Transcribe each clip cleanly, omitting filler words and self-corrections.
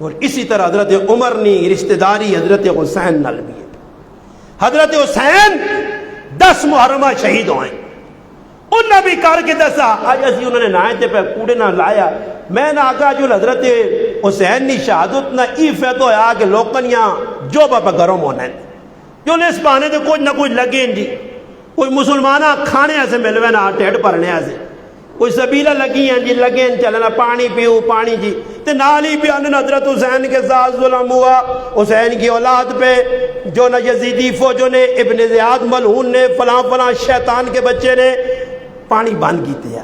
اور اسی طرح حضرت عمر نے رشتہ داری حضرت حسین نال بھی ہے۔ حضرت حسین 10 محرمہ شہید ہوئے، انہوں بھی کر کے دسا آج اسی انہوں نے نائے پہ کوڑے نہ لایا، میں نہ آگا جو حضرت حسین نی شہادت نہ ای فیت ہویا کہ لوکنیاں جو باپا گرم ہونا ہے جو اس بہانے دے کچھ نہ کچھ لگے جی، کوئی مسلمانہ کھانے ایسے ملوے نہ ٹیڑ پرنے ایسے، کوئی سبیلہ لگی ہیں جی لگے چلنا پانی پیو پانی جی، تے نالی بیان حضرت حسین کے ساتھ ظلم ہوا، حسین کی اولاد پہ جو نہ یزیدی فوجوں نے ابن زیاد ملعون نے فلاں فلاں شیطان کے بچے نے پانی بند کیتے ہیں،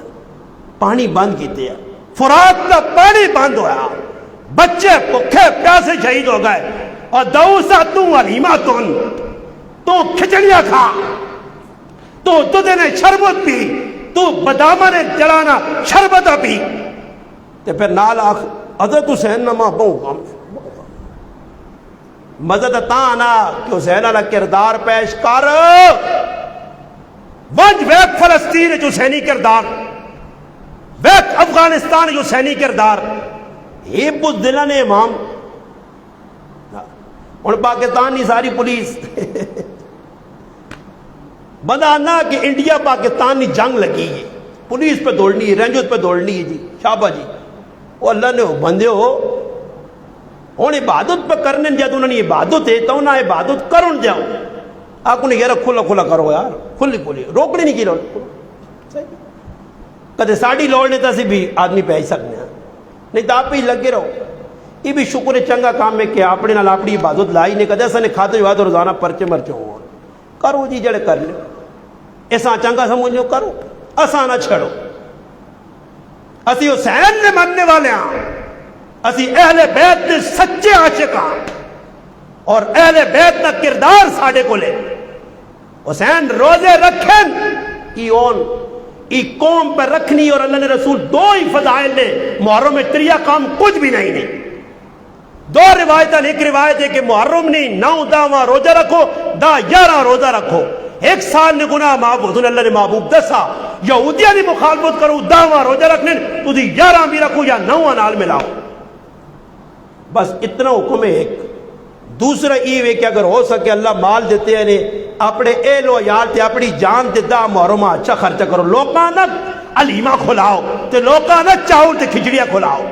پانی بند کیتے ہیں، فرات کا پانی بند ہوا، بچے بھوکے پیاسے شہید ہو گئے، اور دوسا تو علیمہ تو کھچڑیاں کھا، تو دودھ نے شربت پی، تو بدامہ نے جلانا شربت پی، تے پھر نال آخ حضرت حسین نما بہو مزد تانا کہ حسین علیہ کردار پیش کر ونج ویک فلسطین جو حسینی کردار، ویک افغانستان جو حسینی کردار، یہ بزدلہ نے امام اور پاکستان کی ساری پولیس بندہ آنا کہ انڈیا پاکستان کی جنگ لگی ہے، پولیس پہ دوڑنی ہے، رینجز پہ دوڑنی ہے جی، شابہ جی، وہ اللہ نے بندے ہو اور عبادت پہ کرنے جب انہوں نے عبادت ہے تو انہیں عبادت کرن جاؤ، آپ نے یار کھلا کھلا کرو یار، کھلی کھلی روکنے نہیں کی لوڑ، کدے ساڑی لوڑنے تا سی بھی آدمی پہ ہی سکنے ہیں، نہیں تو آپ ہی لگے رہو، یہ بھی شکر چنگا کام ہے کہ اپنے نال اپنی عبادت لائی نہیں، کدے ایسا نے کھاتے جو تو روزانہ پرچے مرچے ہوں کرو جی جڑے کر لو، ایسا چنگا سمجھ لو کرو، ایسا نہ چھڑو، اسی حسین نے ماننے والے ہیں، اسی اہل بیت نے سچے عاشق ہیں، اور اہل بیت کا کردار ساڑھے کو لے، حسین روزے رکھیں ای قوم پر رکھنی، اور اللہ نے رسول دو ہی فضائل نے، محرم میں تریہ کام کچھ بھی نہیں، دو روایتیں، ایک روایت ہے کہ محرم نہیں 9 10 روزہ رکھو، 10 11 روزہ رکھو، 1 سال نے گناہ معاف ہوتے، اللہ نے محبوب دسا یہودیاں دی مخالفت کرو 10 روزہ رکھنے تو 11 بھی رکھو یا 9 نال ملاؤ، بس اتنا حکم ہے ایک۔ دوسرا یہ ہے کہ اگر ہو سکے اللہ مال دیتے ہیں اپنے اہل و عیال تے اپنی جان تے دا محرمہ اچھا خرچہ کرو، لوکاں نہ علیمہ کھلاؤ تے لوکاں نہ چاول تے کھچڑیاں کھلاؤ،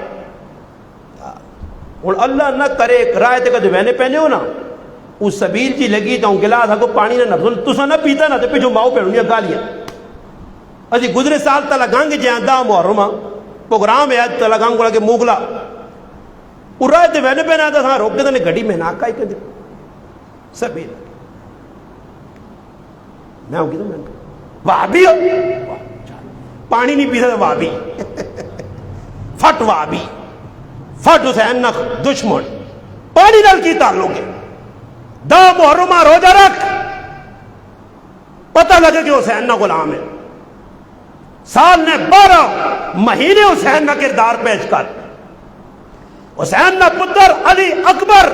اور اللہ نہ کرے رائے تے کدے وینے پہنے ہو نا اس سبیل جی لگی تو گلاس کو پانی نہ نفل تسا نہ پیتا نہ تے پیچھو ماؤ پہنیا گالیاں، اسی گزرے سال تا لگانگے جہاں دا محرمہ پروگرام ہے تا لگانگ کو لگے موگلا اور رائے تے وینے پہنے آتا تھا روک کے تنے گھڑی میں ناکا ہی کدے سبیل میں ہوں کی تو میں وابی ہو پانی نہیں پیتا تو وابی فٹ وابی فٹ حسین نہ دشمن پانی نال کی تعلق ہے، دا محرمہ روزہ رکھ پتہ لگے کہ حسین نہ غلام ہے، سال نے 12 مہینے حسین نہ کردار پیش کر، حسین نہ پتر علی اکبر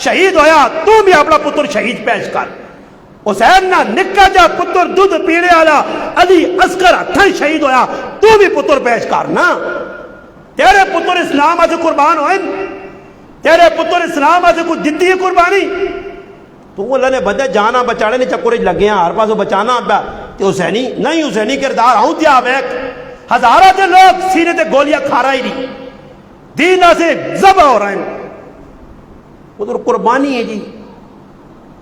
شہید ہویا تو بھی اپنا پتر شہید پیش کر، حسین نہ نکا جا پتر دودھ پینے والا علی اصغر ہتھاں شہید ہویا تو بھی پتر پیش کر نا، تیرے پتر اسلام آج قربان ہوئے، تیرے پتر اسلام آج کو دیتی ہے قربانی، تو اللہ نے بدے جانا بچانے نے چکوری لگے ہیں ہر پاسوں بچانا پہ تو حسینی نہیں، حسینی کردار آؤں دیا بیک ہزارہ دے لوگ سینے تے گولیاں کھا رہا ہی نہیں، دین سے ذبح ہو رہے ہیں، پتر قربانی ہے جی،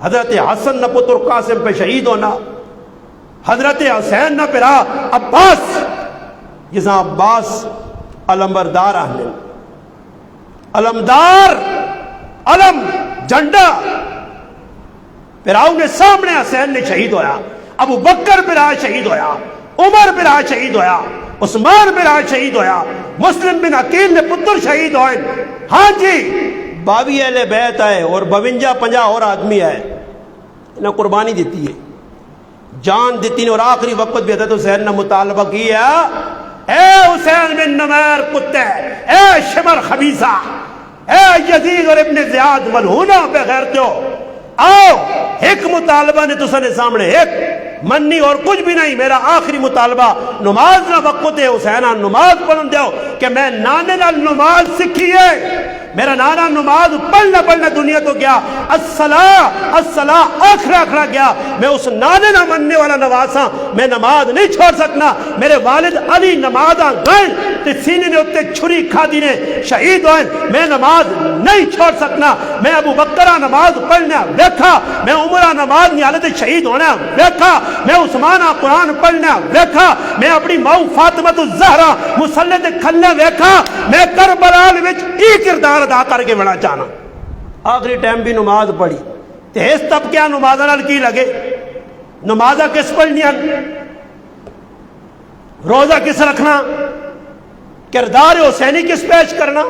حضرت حسن نہ پتر قاسم پہ شہید ہونا، حضرت حسین نہ پرا عباس جسا عباس علمبردار اہل علمدار علم جھنڈا پراؤں نے سامنے حسین نے شہید ہویا، ابو بکر پرا شہید ہویا، عمر پرا شہید ہویا، عثمان پرا شہید ہویا، مسلم بن عقیل نے پتر شہید ہوئے، ہاں جی 22 اہل بیت آئے اور 52-50 اور آدمی آئے، انہیں قربانی دیتی ہے، جان دیتی نے، اور آخری وقت بھی حضرت حسین نے مطالبہ کیا اے حسین بن نمیر کتے، اے شمر خبیثہ، اے یزید اور ابن زیاد ملعونہ بے غیرتو، آؤ ایک مطالبہ نے تسنے سامنے ایک منی اور کچھ بھی نہیں، میرا آخری مطالبہ نماز نہ وقت ہے، حسینہ نماز پڑھن دیو کہ میں نانے نال نماز سکھی ہے، میرا نانا نماز پڑھنا دنیا تو گیا، الصلاۃ آخرا گیا، میں اس نانے نہ مننے والا نواساں، میں نماز نہیں چھوڑ سکنا۔ میرے والد علی نمازاں گئے تے سینے نے اتنے چھری کھا دی نے شہید ہوئے، میں نماز نہیں چھوڑ سکنا۔ میں ابو بکرہ نماز پڑھنا ویکھا، میں عمرہ نماز نہیں حالت شہید ہونا ویکھا، میں عثمانہ قرآن پڑھنا ویکھا، میں اپنی ماں فاطمہ الزہرا مصلی تے کھلنے ویکھا، میں کربلا وچ ایک کردار ادا کر کے بڑا چاہنا۔ آخری ٹائم بھی نماز پڑھی تے اس تب کیا نماز نال کی لگے؟ نمازہ کس پڑھنیاں، روزہ کس رکھنا، کردار حسینی کس پیش کرنا؟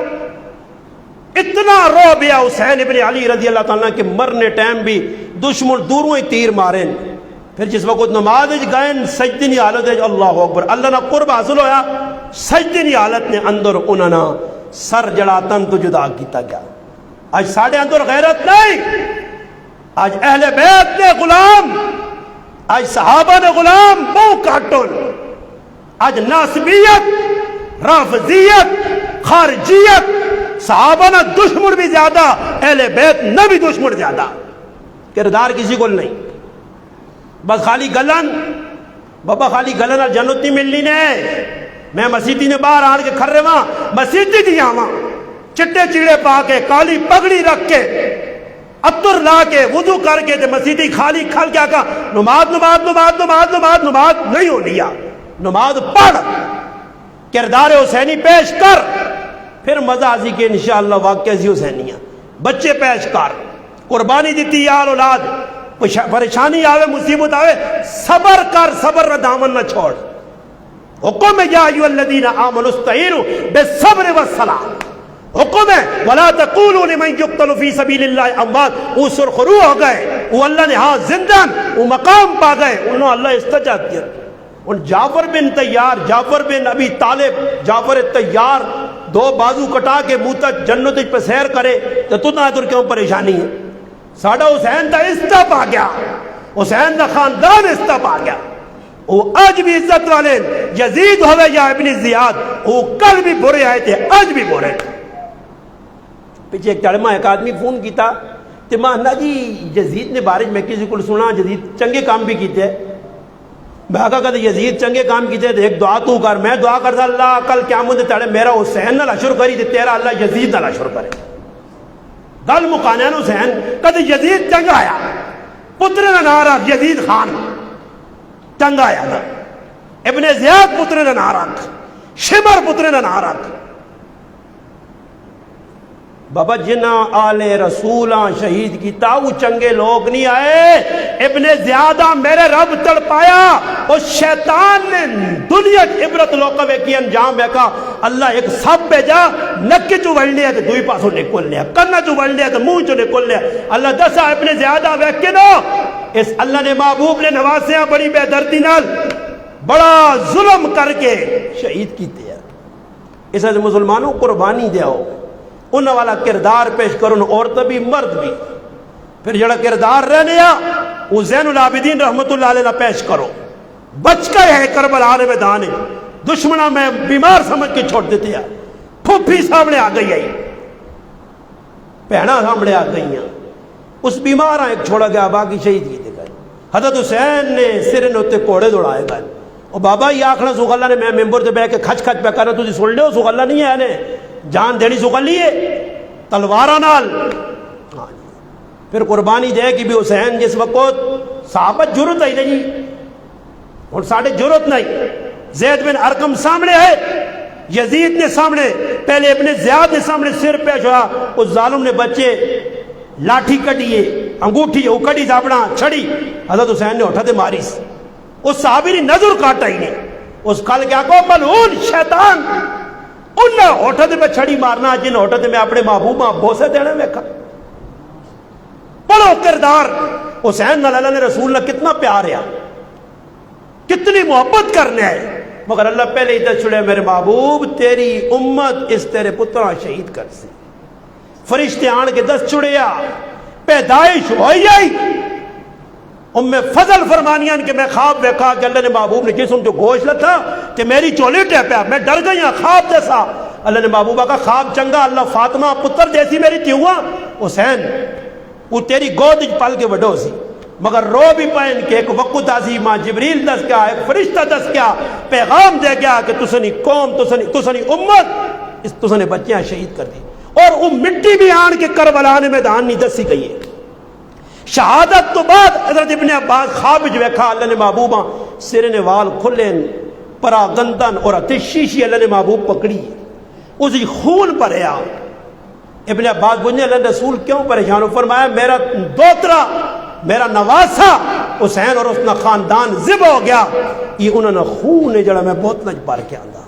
اتنا رو بیا حسین ابن علی رضی اللہ تعالیٰ کے مرنے ٹائم بھی دشمن دوروں ہی تیر مارے، پھر جس وقت نماز گئے سجدنی حالت ہے، اللہ اکبر، اللہ نہ قرب حاصل ہویا، سجدنی حالت نے اندر انہوں نے سر جڑا تن تو جدا کیتا گیا۔ آج ساڑھے اندر غیرت نہیں، آج اہل بیت نے غلام، آج صحابہ نے غلام بہو کاٹن، آج ناسبیت، رافضیت، خارجیت، صحابہ نہ دشمن بھی زیادہ، اہل بیت نہ بھی دشمن زیادہ، کردار کسی کو نہیں، بس خالی گلن، بابا خالی گلن اور جنت نہیں ملنی نے۔ میں مسیدی نے باہر آن کے کھر رہے وہاں، مسیدی دی آواں چٹے چیڑے پا کے، کالی پگڑی رکھ کے، عطر لا کے، وضو کر کے تے مسیدی خالی کھل کیا کہا نماز نماز نماز نماز نماز نماز نہیں ہونی ہے، نماز پڑھ، کردار حسینی پیش کر، پھر مزہ آسی کے انشاءاللہ واقعہ سی حسینیاں، بچے پیش کر، قربانی دیتی یار اولاد، پریشانی آوے مصیبت آوے صبر کر، صبر نہ دامن نہ چھوڑ۔ حکم ہے یا ایھا الذین آمنوا استعینوا بالصبر والصلاۃ، حکم ہے ولا تقولوا لمن یقتل فی سبیل اللہ اموات، وہ سرخرو ہو گئے، وہ اللہ نے ہاں زندہ وہ مقام پا گئے، انہوں اللہ استجاب کیا۔ ان جعفر بن طیار، جعفر بن ابی طالب، جعفر طیار دو بازو کٹا کے موتا جنت پہ سیر کرے تو نہ ادھر کیوں پریشانی ہے؟ ساڑھا حسین دا عزت آ گیا، حسین دا خاندان عزت آ گیا، وہ آج بھی عزت والے، یزید ہوئے یا ابن زیاد، وہ کل بھی برے آئے تھے، آج بھی برے تھے۔ پیچھے ایک تڑمہ ایک آدمی فون کیتا تے مانا جی یزید نے بارش میں کسی کو سنا یزید چنگے کام بھی کیتے، میں آقا کہتے یزید چنگے کام کیتے تھے، ایک دعا تو کر، میں دعا کرتا اللہ کل قیامت تڑے میرا حسین نہ لشر کری تے تیرا اللہ یزید نہ لشر کرے۔ گل مکانے حسین کہتے یزید چنگا آیا، پتر نہ نارا یزید خان چنگا آیا تھا، ابن زیاد پتر نہ نارا، شمر پتر نہ نارا۔ بابا جنہ آل رسولاں شہید کی تاو چنگے لوگ نہیں آئے، ابن زیادہ میرے رب تڑ پایا، اس شیطان نے دنیا عبرت لوکوے کی انجام بیکا، اللہ ایک سب پہ جا نکی چو بڑھنے ہے تو دوئی پاسوں نکل لیا، کنہ چو بڑھنے ہے تو منہ چو نکل لیا، اللہ دسا ابن زیادہ بیکے نو، اس اللہ نے محبوب نے نواسیاں بڑی بے دردی نال بڑا ظلم کر کے شہید کیتے ہیں۔ اس وجہ مسلمانوں قربانی دیاؤ، ان والا کردار پیش کرن، عورت بھی مرد بھی، پھر جڑا کردار رہنے وہ زین العابدین رحمت اللہ علیہ پیش کرو۔ بچ گئے ہے کربلا نے میدان، دشمنہ میں بیمار سمجھ کے چھوڑ دیتے ہیں، پھوپھی سامنے آ گئی ہے، پہنا سامنے آ گئی ہیں، اس بیمار ایک چھوڑا گیا باقی شہید کی گئے۔ حضرت حسین نے سر نوتے کوڑے دوڑائے گئے، اور بابا یہ آخنا سوکھ اللہ نے میں ممبر سے بہ کے کھچ کھچ پہ کرنا تجھے سن لے ہو، سوکھ اللہ نہیں ہے نے جان دینی سوکھ لیے تلوارہ نال، پھر قربانی دے کہ بھی حسین جس وقت صحابت جرت ہے نہیں، اور ساڑھے جرت نہیں، زید بن ارقم سامنے ہے، یزید نے سامنے، پہلے ابن زیاد نے سامنے سر پیش ہوا، اس ظالم نے بچے لاٹھی کٹیے، انگوٹھی وہ کٹی اپنا چھڑی، حضرت حسین نے اٹھا دے ماریس، اس صحابی نے نظر کاٹا ہی نہیں، اس کل کیا کو ملعون شیطان، انہیں ہوٹا دے میں چھڑی مارنا، جن ہوٹا دے میں اپنے محبوب بوسے دینے میں کھا۔ پڑھو کردار حسین اللہ نے رسول نے کتنا پیار ہے، کتنی محبت کرنے ہے، مگر اللہ پہلے ہی دس چھڑے میرے محبوب تیری امت اس تیرے پترہ شہید کر سی، فرشتے آن کے دس چھڑیا، پیدائش ہوئی آئی، فضل فرمانیاں کہ میں خواب دیکھا کہ اللہ نے محبوب نے جسم جو گوشت لتا کہ میری چولی ٹیپیا، میں ڈر گئی ہوں خواب جیسا، اللہ نے محبوبہ کا خواب چنگا اللہ فاطمہ پتر جیسی میری تھی ہوا حسین وہ تیری گود پل کے وڈو سی مگر رو بھی پین کہ ایک وقت آسی ماں جبریل دس کیا ایک فرشتہ دس کیا پیغام دے گیا کہ تسنی قوم تسنی امت اس تسنی بچیاں شہید کر دی اور وہ مٹی بھی آن کے کربلا نے میدان نہیں دسی گئی ہے شہادت تو بعد حضرت ابن عباس خواب جو ویکھا اللہ نے محبوبہ سر نے وال کھلے پرا گندن اور شیشی اللہ نے محبوب پکڑی اسی خون پریا ابن عباس بولنے اللہ رسول کیوں پریشان ہو فرمایا میرا دوترا میرا نواسا حسین اور اس کا خاندان ذبح ہو گیا یہ انہوں نے خون جڑا میں بہت نج بار کے آندا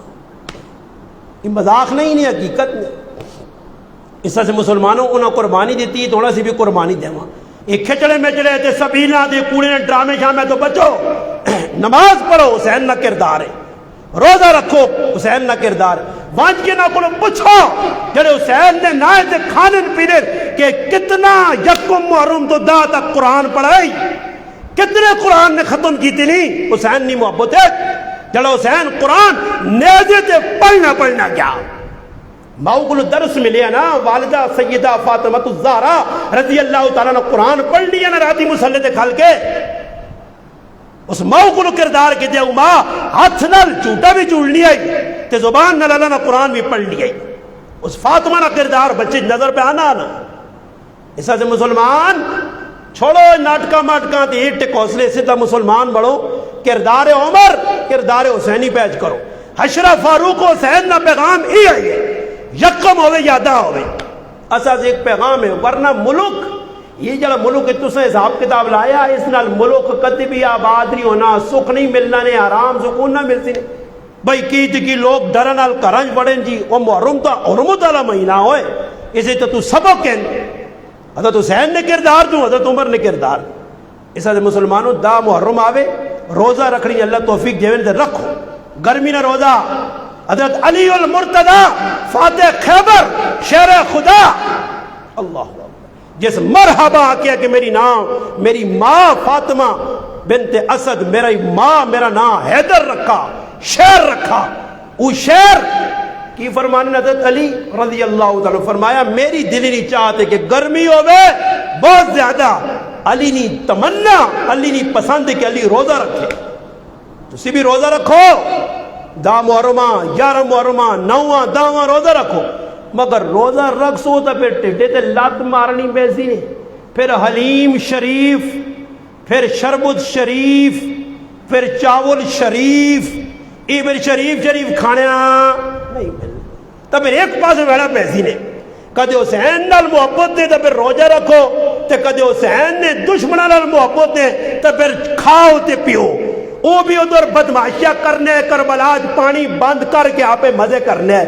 یہ مذاق نہیں حقیقت نہیں اس سے مسلمانوں انہوں قربانی دیتی ہے تھوڑا سی بھی قربانی دیواں ایک کھچڑے میں چڑے تھے سبیلہ دے کوڑے نے ڈرامے شامے تو بچو نماز پڑھو حسین نہ کردار ہے روزہ رکھو حسین نہ کردار وانج کے نہ کلو پوچھو جڑے حسین نے نائے تھے کھانے پینے کہ کتنا یکم محرم تو دا تک قرآن پڑھائی کتنے قرآن نے ختم کی تھی نہیں حسین نہیں محبت ہے جڑے حسین قرآن نیزے تے پڑھنا کیا ماؤ کو درس ملے نا والدہ سیدہ فاطمہ الزہرا رضی اللہ تعالیٰ نے قرآن پڑھ لیا نا راتی مسلح تے کھل کے اس ماؤ کو کردار کے دیا ماں ہاتھ نال جھوٹا بھی جوڑ لیا تے زبان نال اللہ نے قرآن بھی پڑھ لیا اس فاطمہ نہ کردار بچے نظر پہ آنا اس سے مسلمان چھوڑو ناٹکا ماٹکا تے اٹھ حوصلے سیدھا مسلمان بڑھو کردار عمر کردار حسینی پیچ کرو حشرہ فاروق حسین نہ پیغام ہی آئیے یکم ہوئے یادہ ہوئے اساس ایک پیغام ہے ورنہ ملک یہ جڑا ملک تسے حساب کتاب لایا اس نال ملک کدی بھی آباد نہیں ہونا سکھ نہیں ملنا نے آرام سکون نہ ملتی نے بھائی کی لوگ ڈر نال گھراں پڑھن جی وہ محرم تا حرمت والا مہینہ ہوئے اسے تو سبق کہن حضرت حسین نے کردار تو حضرت عمر نے کردار اس سے مسلمانوں دا محرم آوے روزہ رکھنی اللہ توفیق دیویں تے رکھو گرمی نہ روزہ حضرت علی المرتضی فاتح خیبر شیر خدا اللہ جس مرحبا کیا کہ میری ماں فاطمہ بنت اسد میری ماں میرا نام حیدر رکھا شیر رکھا وہ شیر کی فرمانے حضرت علی رضی اللہ تعالیٰ فرمایا میری دلی نہیں چاہتے کہ گرمی ہوئے بہت زیادہ علی نہیں تمنا علی نہیں پسند کہ علی روزہ رکھے تسی بھی روزہ رکھو دا محرمہ 11 محرمہ 9 10 روزہ رکھو مگر روزہ رکھ سو تو پھر ٹھڈے تے لات مارنی بیسی پھر حلیم شریف پھر شربت شریف پھر چاول شریف ایبر شریف کھانے نہیں ملنا تو پھر ایک پاس بیٹھا پیسی نے کدے حسین نال محبت نے تو پھر روزہ رکھو تو کدے حسین نے دشمنوں نال محبت نے تو پھر کھاؤ تے پیو وہ بھی ادھر بدماشیاں کرنے کربلا پانی بند کر کے آپ مزے کرنے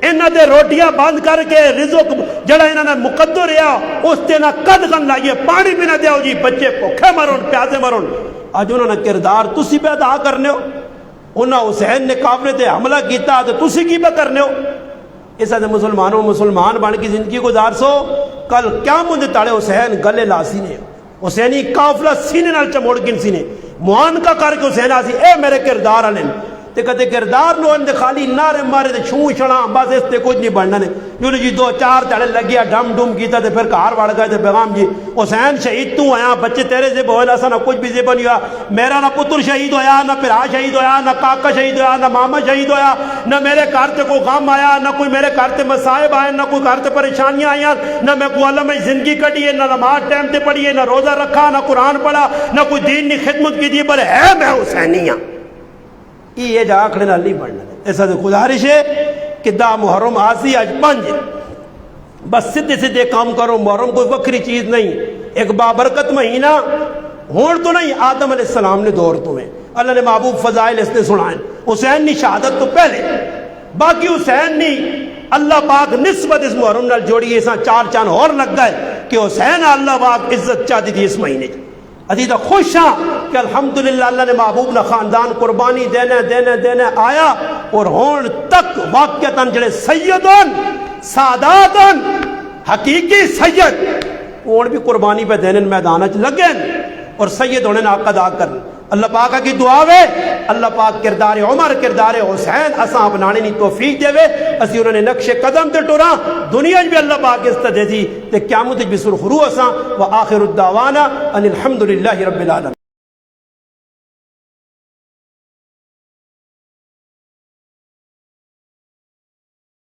انہاں دے روٹیاں بند کر کے رزق جڑا انہاں نے مقدر رہا اس تے نہ قد گن لائیے پانی بھی نہ دیو جی بچے بھوکے مرن پیاسے مرن اج انہوں نے کردار تسی پہ ادا کرنے ہو انہاں حسین نے کافرے تے حملہ کیتا تو تسی کی پہ کرنے ہو اس سے مسلمانوں مسلمان بن کی زندگی گزار سو کل کیا مند تاڑے حسین گلے لاسی نے حسینی قافلہ سینے نال چموڑ گن سینے معانقہ کر کے حسین آسی اے میرے کردار آلیں تے کدے کردار نو اندے خالی نعرے مارے تے چھوں چھڑاں بس اس تے کچھ نہیں بننا نے جو جی 2-4 تڑے لگیا ڈم ڈم کیتا تے پھر کار وڑ گئے تے پیغام جی حسین شہید تو آیا بچے تیرے سے بہت ایسا نہ کچھ بھی ذبح نہیں ہوا میرا نہ پتر شہید ہویا نہ پھرا شہید ہویا نہ کاکا شہید ہویا نہ ماما شہید ہویا نہ میرے گھر تے کوئی غم آیا نہ کوئی میرے گھر تے مصائب آئے نہ کوئی گھر تے پریشانیاں آئیں نہ میں کوئی عالم زندگی کٹی ہے نہ نماز ٹائم تے پڑھی ہے نہ روزہ رکھا نہ قرآن پڑھا نہ کوئی دین کی خدمت کی دی پر ہے میں حسینی ہاں یہ جا آکھنے نال نہیں بڑھنا ایسا تو گزارش ہے کہ دا محرم آسی آج 5 بس سدھے سدھے کام کرو محرم کوئی وکری چیز نہیں ایک بابرکت مہینہ ہون تو نہیں آدم علیہ السلام نے دور تو ہیں اللہ نے محبوب فضائل اس نے سنائیں حسین نے شہادت تو پہلے باقی حسین نے اللہ پاک نسبت اس محرم نال جوڑی ایسا 4 چاند اور لگ گئے کہ حسین اللہ پاک عزت چاہتی تھی اس مہینے عزیزہ خوش ہاں کہ الحمدللہ اللہ نے محبوب نہ خاندان قربانی دینے آیا اور ہون تک واقعتاً جڑے سیدن ساداتن حقیقی سید وہ بھی قربانی پہ دینے میدانہ لگیں اور سید ہونے نہ عقد آ کر اللہ پاک کی دعا وے اللہ پاک کردار عمر کردار حسین اساں اپنانے نہیں توفیق دے وے اسی انہوں نے نقش قدم تے ٹرا دنیا بھی اللہ پاک اس دے دی تے قیامت بھی سرخرو اساں وآخر الدعوانا ان الحمدللہ رب العالمین.